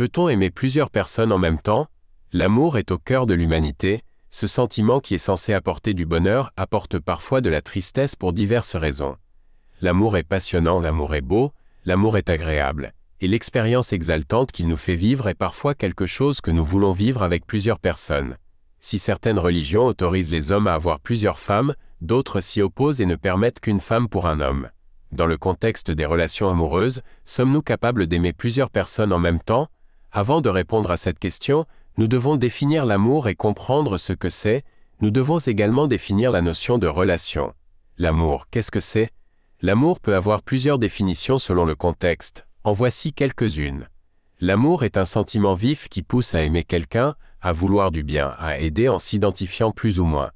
Peut-on aimer plusieurs personnes en même temps? L'amour est au cœur de l'humanité. Ce sentiment qui est censé apporter du bonheur apporte parfois de la tristesse pour diverses raisons. L'amour est passionnant, l'amour est beau, l'amour est agréable, et l'expérience exaltante qu'il nous fait vivre est parfois quelque chose que nous voulons vivre avec plusieurs personnes. Si certaines religions autorisent les hommes à avoir plusieurs femmes, d'autres s'y opposent et ne permettent qu'une femme pour un homme. Dans le contexte des relations amoureuses, sommes-nous capables d'aimer plusieurs personnes en même temps? Avant de répondre à cette question, nous devons définir l'amour et comprendre ce que c'est. Nous devons également définir la notion de relation. L'amour, qu'est-ce que c'est? L'amour peut avoir plusieurs définitions selon le contexte. En voici quelques-unes. L'amour est un sentiment vif qui pousse à aimer quelqu'un, à vouloir du bien, à aider en s'identifiant plus ou moins.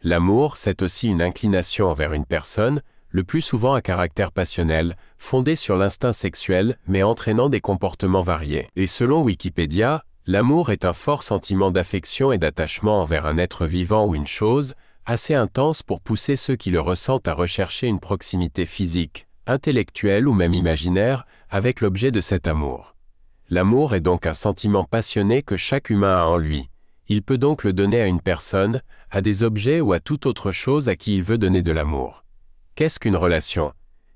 L'amour, c'est aussi une inclination envers une personne, le plus souvent à caractère passionnel, fondé sur l'instinct sexuel, mais entraînant des comportements variés. Et selon Wikipédia, l'amour est un fort sentiment d'affection et d'attachement envers un être vivant ou une chose, assez intense pour pousser ceux qui le ressentent à rechercher une proximité physique, intellectuelle ou même imaginaire, avec l'objet de cet amour. L'amour est donc un sentiment passionné que chaque humain a en lui. Il peut donc le donner à une personne, à des objets ou à toute autre chose à qui il veut donner de l'amour. Qu'est-ce qu'une relation?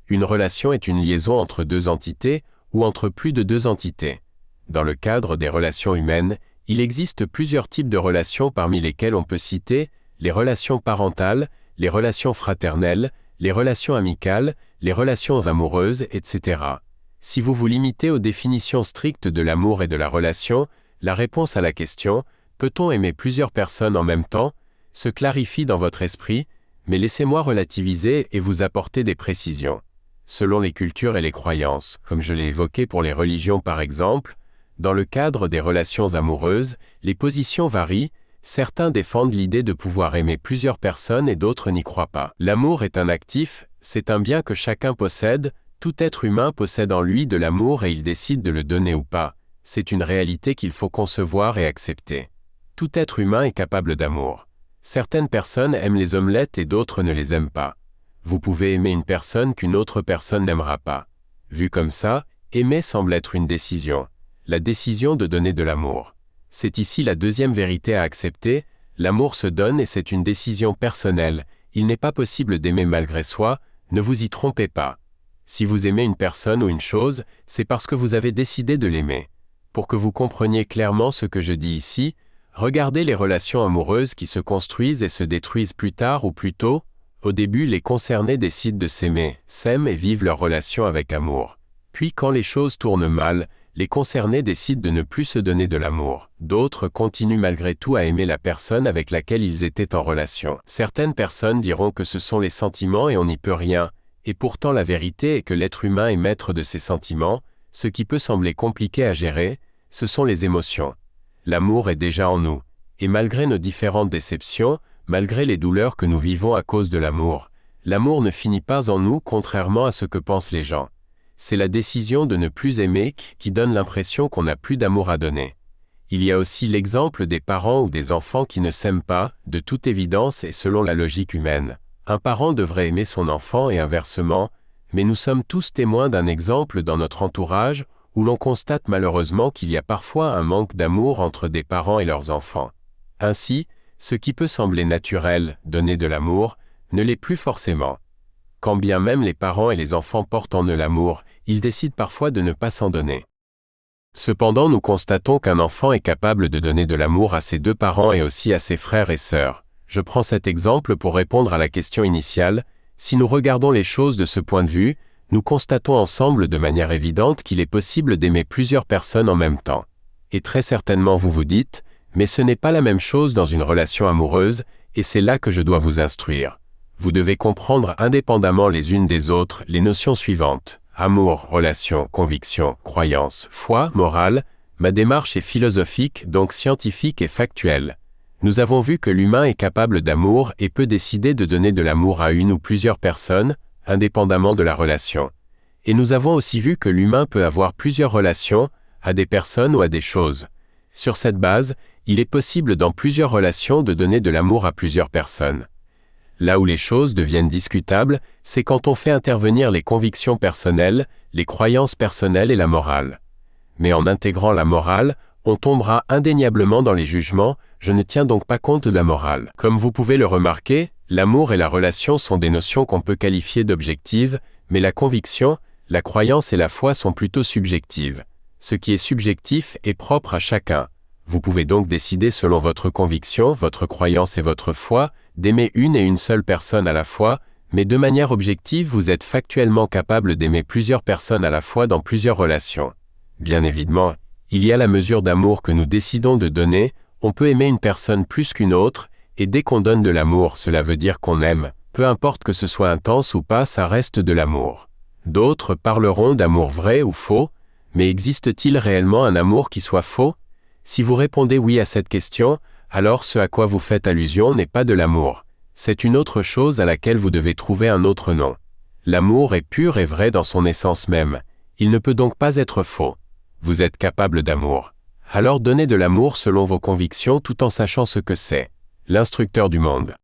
Une relation est une liaison entre deux entités ou entre plus de deux entités. Dans le cadre des relations humaines, il existe plusieurs types de relations parmi lesquelles on peut citer les relations parentales, les relations fraternelles, les relations amicales, les relations amoureuses, etc. Si vous vous limitez aux définitions strictes de l'amour et de la relation, la réponse à la question « Peut-on aimer plusieurs personnes en même temps ?» se clarifie dans votre esprit, mais laissez-moi relativiser et vous apporter des précisions. Selon les cultures et les croyances, comme je l'ai évoqué pour les religions par exemple, dans le cadre des relations amoureuses, les positions varient, certains défendent l'idée de pouvoir aimer plusieurs personnes et d'autres n'y croient pas. L'amour est un actif, c'est un bien que chacun possède, tout être humain possède en lui de l'amour et il décide de le donner ou pas, c'est une réalité qu'il faut concevoir et accepter. Tout être humain est capable d'amour. Certaines personnes aiment les omelettes et d'autres ne les aiment pas. Vous pouvez aimer une personne qu'une autre personne n'aimera pas. Vu comme ça, aimer semble être une décision. La décision de donner de l'amour. C'est ici la deuxième vérité à accepter, l'amour se donne et c'est une décision personnelle, il n'est pas possible d'aimer malgré soi, ne vous y trompez pas. Si vous aimez une personne ou une chose, c'est parce que vous avez décidé de l'aimer. Pour que vous compreniez clairement ce que je dis ici, regardez les relations amoureuses qui se construisent et se détruisent plus tard ou plus tôt. Au début, les concernés décident de s'aimer, s'aiment et vivent leur relation avec amour. Puis quand les choses tournent mal, les concernés décident de ne plus se donner de l'amour. D'autres continuent malgré tout à aimer la personne avec laquelle ils étaient en relation. Certaines personnes diront que ce sont les sentiments et on n'y peut rien, et pourtant la vérité est que l'être humain est maître de ses sentiments, ce qui peut sembler compliqué à gérer, ce sont les émotions. L'amour est déjà en nous, et malgré nos différentes déceptions, malgré les douleurs que nous vivons à cause de l'amour ne finit pas en nous contrairement à ce que pensent les gens. C'est la décision de ne plus aimer qui donne l'impression qu'on n'a plus d'amour à donner. Il y a aussi l'exemple des parents ou des enfants qui ne s'aiment pas, de toute évidence et selon la logique humaine. Un parent devrait aimer son enfant et inversement, mais nous sommes tous témoins d'un exemple dans notre entourage où l'on constate malheureusement qu'il y a parfois un manque d'amour entre des parents et leurs enfants. Ainsi, ce qui peut sembler naturel, donner de l'amour, ne l'est plus forcément. Quand bien même les parents et les enfants portent en eux l'amour, ils décident parfois de ne pas s'en donner. Cependant, nous constatons qu'un enfant est capable de donner de l'amour à ses deux parents et aussi à ses frères et sœurs. Je prends cet exemple pour répondre à la question initiale. Si nous regardons les choses de ce point de vue, nous constatons ensemble de manière évidente qu'il est possible d'aimer plusieurs personnes en même temps. Et très certainement vous vous dites, mais ce n'est pas la même chose dans une relation amoureuse, et c'est là que je dois vous instruire. Vous devez comprendre indépendamment les unes des autres les notions suivantes. Amour, relation, conviction, croyance, foi, morale. Ma démarche est philosophique, donc scientifique et factuelle. Nous avons vu que l'humain est capable d'amour et peut décider de donner de l'amour à une ou plusieurs personnes, indépendamment de la relation. Et nous avons aussi vu que l'humain peut avoir plusieurs relations, à des personnes ou à des choses. Sur cette base, il est possible dans plusieurs relations de donner de l'amour à plusieurs personnes. Là où les choses deviennent discutables, c'est quand on fait intervenir les convictions personnelles, les croyances personnelles et la morale. Mais en intégrant la morale, on tombera indéniablement dans les jugements, je ne tiens donc pas compte de la morale. Comme vous pouvez le remarquer, l'amour et la relation sont des notions qu'on peut qualifier d'objectives, mais la conviction, la croyance et la foi sont plutôt subjectives. Ce qui est subjectif est propre à chacun. Vous pouvez donc décider selon votre conviction, votre croyance et votre foi, d'aimer une et une seule personne à la fois, mais de manière objective vous êtes factuellement capable d'aimer plusieurs personnes à la fois dans plusieurs relations. Bien évidemment, il y a la mesure d'amour que nous décidons de donner, on peut aimer une personne plus qu'une autre, et dès qu'on donne de l'amour, cela veut dire qu'on aime, peu importe que ce soit intense ou pas, ça reste de l'amour. D'autres parleront d'amour vrai ou faux, mais existe-t-il réellement un amour qui soit faux? Si vous répondez oui à cette question, alors ce à quoi vous faites allusion n'est pas de l'amour. C'est une autre chose à laquelle vous devez trouver un autre nom. L'amour est pur et vrai dans son essence même. Il ne peut donc pas être faux. Vous êtes capable d'amour. Alors donnez de l'amour selon vos convictions tout en sachant ce que c'est. L'instructeur du monde.